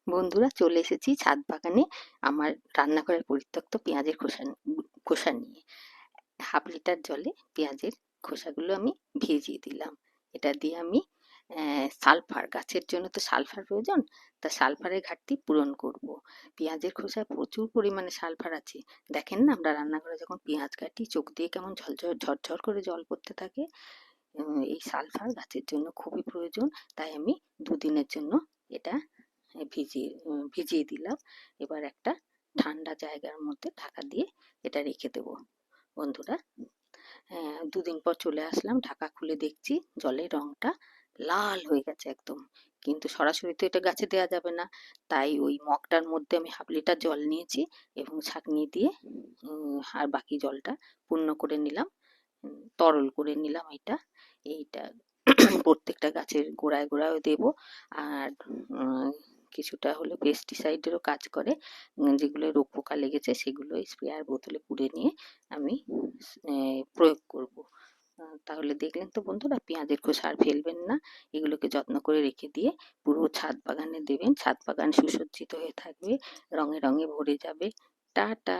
বন্ধুরা, চলে এসেছি ছাদ বাগানে আমার রান্নাঘরের পরিত্যক্ত পেঁয়াজের খোসা নিয়ে। 1/2 লিটার জলে পেঁয়াজের খোসাগুলো আমি ভিজিয়ে দিলাম। এটা দিয়ে আমি সালফার, গাছের জন্য তো সালফার প্রয়োজন, তা সালফারের ঘাটতি পূরণ করব। পেঁয়াজের খোসায় প্রচুর পরিমাণে সালফার আছে। দেখেন না, আমরা রান্নাঘরে যখন পেঁয়াজ কাটি চোখ দিয়ে কেমন ঝরঝর করে জল পড়তে থাকে। এই সালফার গাছের জন্য খুবই প্রয়োজন। তাই আমি 2 দিনের জন্য এটা ভিজিয়ে দিলাম। এবার একটা ঠান্ডা জায়গার মধ্যে ঢাকা দিয়ে এটা রেখে দেবো। বন্ধুরা, 2 দিন পর চলে আসলাম, ঢাকা খুলে দেখছি জলের রংটা লাল হয়ে গেছে একদম। কিন্তু সরাসরি তো এটা গাছে দেওয়া যাবে না, তাই ওই মগটার মধ্যে আমি 1/2 লিটার জল নিয়েছি এবং ছাঁকনি দিয়ে আর বাকি জলটা পূর্ণ করে নিলাম, তরল করে নিলাম। এইটা প্রত্যেকটা গাছের গোড়ায় গোড়ায় দেব। আর কিছুটা হলে পেস্টিসাইডেরও কাজ করে, যেগুলো রোগ পোকা লেগেছে সেগুলো স্প্রেয়ার বোতলে পুড়ে নিয়ে আমি প্রয়োগ করব। তাহলে দেখলেন তো বন্ধুরা, পেঁয়াজের খোসা আর ফেলবেন না, এগুলোকে যত্ন করে রেখে দিয়ে পুরো ছাদ বাগানে দেবেন। ছাদ বাগান সুসজ্জিত হয়ে থাকবে, রঙে রঙে ভরে যাবে। টাটা।